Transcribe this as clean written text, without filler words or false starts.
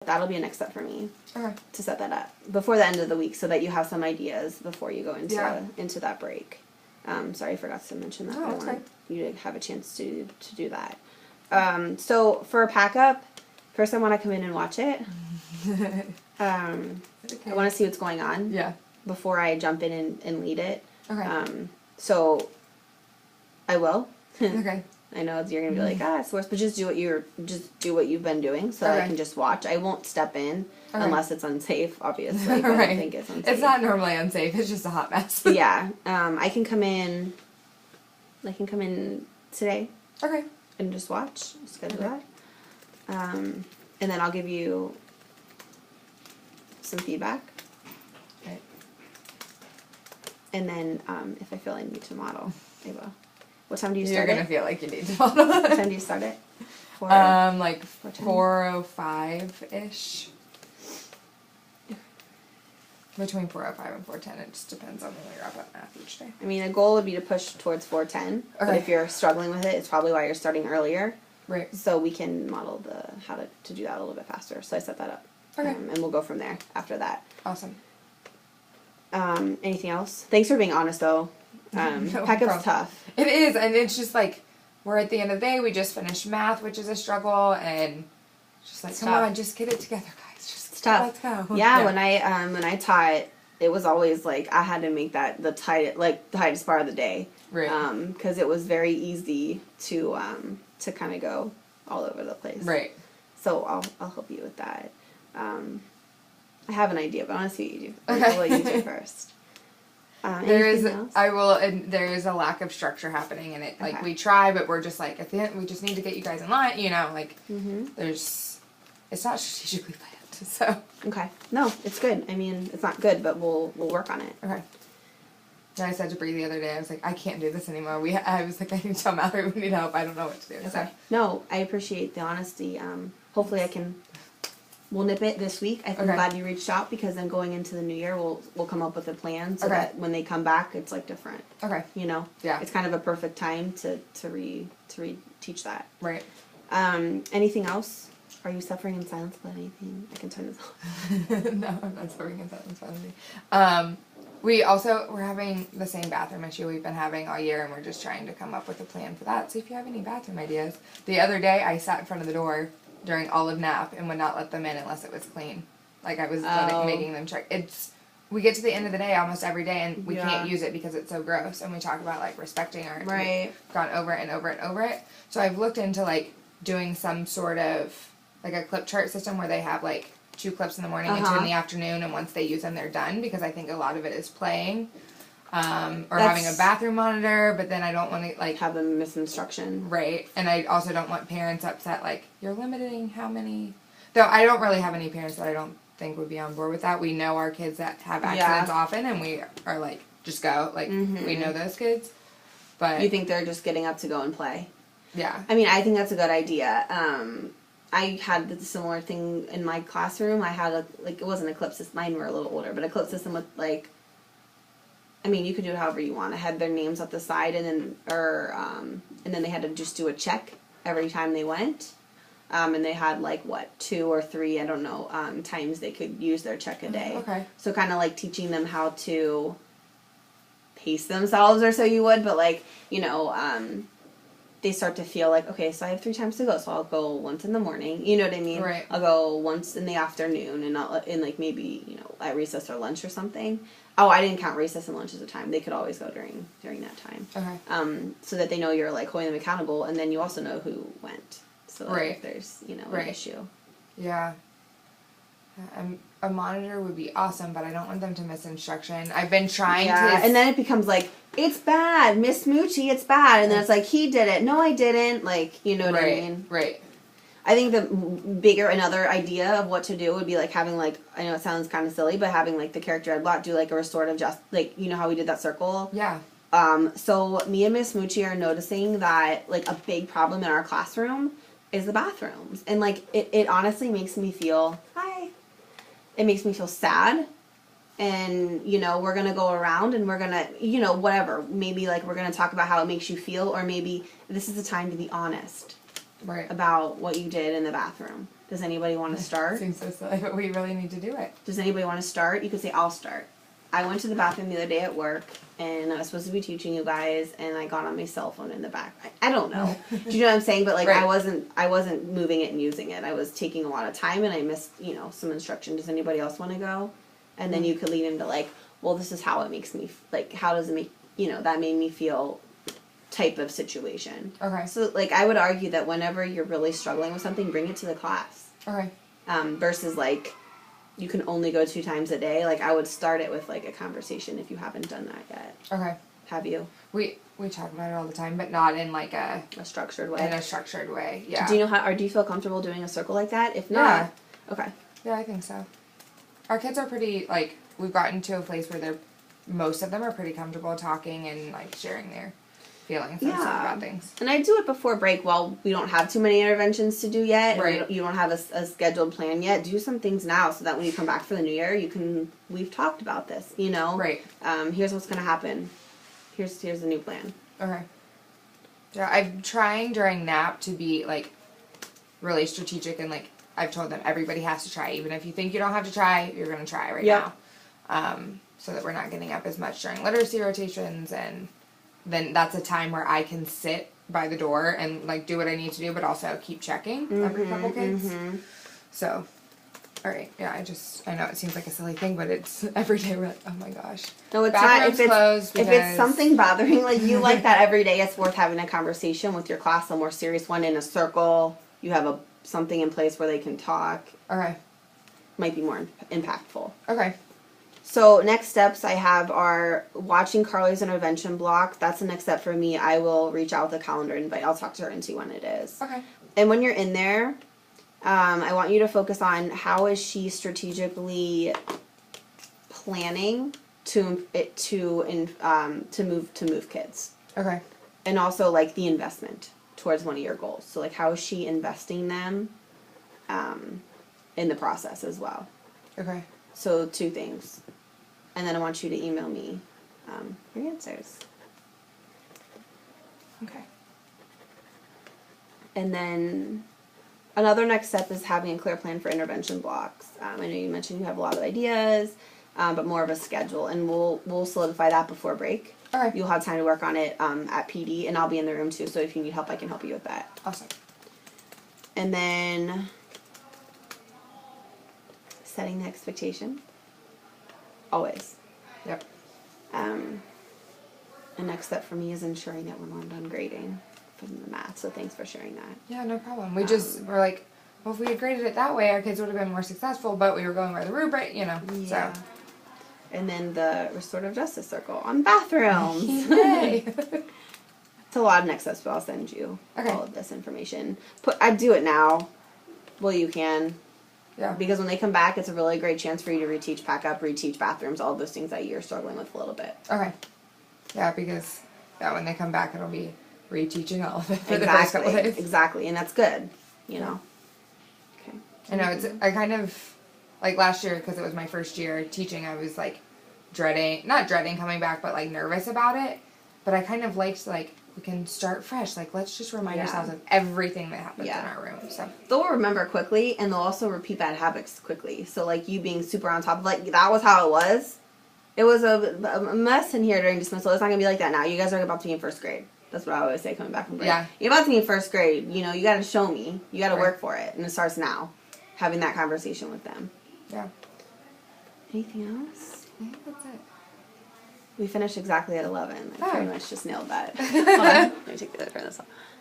that'll be a next step for me. Okay. To set that up before the end of the week so that you have some ideas before you go into into that break. Sorry, I forgot to mention that. Oh, I okay. want you to have a chance to do that. So for a pack up, first I want to come in and watch it. Okay. I want to see what's going on. Yeah. Before I jump in and lead it. Okay. So I will. Okay. I know you're gonna be like, it's worse, but just do what you've been doing, so that I can just watch. I won't step in unless it's unsafe, obviously. But I don't think it's unsafe. It's not normally unsafe. It's just a hot mess. Yeah. I can come in. I can come in today. Okay. And just watch. Schedule that. And then I'll give you some feedback. Okay. And then if I feel I need to model, I will. What time do you start You're it? gonna feel like you need to model. What time do you start it? Like 4:05-ish. Between 4:05 and 4:10. It just depends on when you're up at math each day. I mean, a goal would be to push towards 4:10. But if you're struggling with it, it's probably why you're starting earlier. Right. So we can model how to do that a little bit faster. So I set that up. Okay. And we'll go from there after that. Awesome. Anything else? Thanks for being honest, though. No Pack-up's tough. It is, and it's just like, we're at the end of the day, we just finished math, which is a struggle, and just like, come on, just get it together, guys. Just let's go. Yeah, when I taught, it was always like, I had to make that the tightest part of the day. Right. Because it was very easy to kind of go all over the place. Right. So I'll help you with that. I have an idea, but I want to see what you do. Okay. I'll let you do first. There is else? and there is a lack of structure happening in it. Like we try, but we're just like at the end, we just need to get you guys in line. You know, like it's not strategically planned. So okay, no, it's good. I mean, it's not good, but we'll work on it. Okay. And I said to Bree the other day, I was like, I can't do this anymore. I was like, I need to tell Mallory we need help. I don't know what to do. Okay. So. No, I appreciate the honesty. Hopefully we'll nip it this week. I'm glad you reached out because then going into the new year, we'll come up with a plan so that when they come back, it's like different. Okay. You know? Yeah. It's kind of a perfect time to teach that. Right. Anything else? Are you suffering in silence about anything? I can turn this off. No, I'm not suffering in silence about anything. We're having the same bathroom issue we've been having all year, and we're just trying to come up with a plan for that. So if you have any bathroom ideas. The other day, I sat in front of the door during all of nap and would not let them in unless it was clean. Like I was making them check. We get to the end of the day almost every day and we can't use it because it's so gross, and we talk about like respecting our we've gone over it and over it and over it. So I've looked into like doing some sort of like a clip chart system where they have like 2 clips in the morning and 2 in the afternoon, and once they use them they're done, because I think a lot of it is playing. Or having a bathroom monitor, but then I don't want to, like... have them miss instruction. Right. And I also don't want parents upset, like, you're limiting how many... Though I don't really have any parents that I don't think would be on board with that. We know our kids that have accidents often, and we are like, just go. Like, we know those kids. But... You think they're just getting up to go and play? Yeah. I mean, I think that's a good idea. I had the similar thing in my classroom. I had it wasn't a clip system. Mine were a little older, but a clip system with, like... I mean, you could do it however you want. I had their names up the side, and then they had to just do a check every time they went. And they had, 2 or 3, I don't know, times they could use their check a day. Okay. So kind of like teaching them how to pace themselves, or so you would, but they start to feel like, okay, so I have 3 times to go, so I'll go once in the morning, you know what I mean? Right. I'll go once in the afternoon, and maybe, at recess or lunch or something. Oh, I didn't count recess and lunch as a time. They could always go during that time. Okay. So that they know you're, holding them accountable, and then you also know who went. So if there's, an issue. Yeah. A monitor would be awesome, but I don't want them to miss instruction. I've been trying to... and then it becomes it's bad, Miss Moochie, it's bad. And then it's he did it. No, I didn't. You know what I mean? Right. I think another idea of what to do would be having I know it sounds kind of silly, but having the character ed block do a restorative you know how we did that circle? Yeah. So me and Miss Moochie are noticing that a big problem in our classroom is the bathrooms. And it honestly makes me feel it makes me feel sad. And, we're going to go around and we're going to, whatever. Maybe, we're going to talk about how it makes you feel, or maybe this is the time to be honest right. about what you did in the bathroom. Does anybody want to start? Seems so silly, but we really need to do it. Does anybody want to start? You could say, I'll start. I went to the bathroom the other day at work, and I was supposed to be teaching you guys, and I got on my cell phone in the back. I don't know. Do you know what I'm saying? But, like, Right. I wasn't moving it and using it. I was taking a lot of time, and I missed, you know, some instruction. Does anybody else want to go? And then you could lead into, like, well, this is how it makes me, like, how does it make, you know, that made me feel type of situation. Okay. So, like, I would argue that whenever you're really struggling with something, bring it to the class. Okay. Versus, like, you can only go 2 times a day. Like, I would start it with, like, a conversation if you haven't done that yet. Okay. Have you? We talk about it all the time, but not in like a structured way. In a structured way. Yeah. Do you know how, or do you feel comfortable doing a circle like that? If not, Yeah. Okay. Yeah, I think so. Our kids are pretty, like, we've gotten to a place where most of them are pretty comfortable talking and, like, sharing their feelings and stuff about things. And I do it before break while we don't have too many interventions to do yet. Right. You don't have a scheduled plan yet. Do some things now so that when you come back for the new year, we've talked about this, you know? Right. Here's what's going to happen. Here's the new plan. Okay. Yeah, I'm trying during nap to be, like, really strategic and, like, I've told them everybody has to try. Even if you think you don't have to try, you're going to try right now. So that we're not getting up as much during literacy rotations, and then that's a time where I can sit by the door and, like, do what I need to do, but also keep checking every couple kids. So, all right, yeah, I know it seems like a silly thing, but it's every day we're like, oh my gosh. No, it's Bathroom's not. closed If it's something bothering, like, you like that every day, it's worth having a conversation with your class, a more serious one in a circle. You have something in place where they can talk. Okay. Might be more impactful. Okay. So next steps I have are watching Carly's intervention block. That's the next step for me. I will reach out with a calendar invite. I'll talk to her and see when it is. Okay. And when you're in there, I want you to focus on how is she strategically planning to move kids. Okay. And also, like, the investment towards one of your goals. So, like, how is she investing them in the process as well? Okay. So 2 things. And then I want you to email me your answers. Okay. And then another next step is having a clear plan for intervention blocks. I know you mentioned you have a lot of ideas, but more of a schedule. And we'll solidify that before break. All right. You'll have time to work on it at PD, and I'll be in the room too. So if you need help, I can help you with that. Awesome. And then setting the expectation. Always. Yep. The next step for me is ensuring that we're not done grading from the math. So thanks for sharing that. Yeah, no problem. We we're like, well, if we had graded it that way, our kids would have been more successful, but we were going by the rubric, you know. Yeah. So. And then the restorative justice circle on bathrooms. Yay. It's a lot of next steps, but I'll send you Okay. all of this information. I do it now. Well, you can. Yeah. Because when they come back, it's a really great chance for you to reteach, pack up, reteach bathrooms, all those things that you're struggling with a little bit. Okay. Yeah, because when they come back, it'll be reteaching all of it for the first couple days. Exactly, and that's good, you know. Okay. I know, I kind of, like last year, because it was my first year teaching, I was like not dreading coming back, but like nervous about it. But I kind of liked, like, we can start fresh. Like, let's just remind ourselves of everything that happens in our room. So they'll remember quickly, and they'll also repeat bad habits quickly. So, like, you being super on top of, like, that was how it was. It was a mess in here during dismissal. It's not going to be like that now. You guys are about to be in first grade. That's what I always say coming back from break. Yeah. You're about to be in first grade. You know, you got to show me. You got to Right. work for it. And it starts now. Having that conversation with them. Yeah. Anything else? I think that's it. We finished exactly at 11. I Oh. pretty much just nailed that. Hold on. Let me take the other turn this off.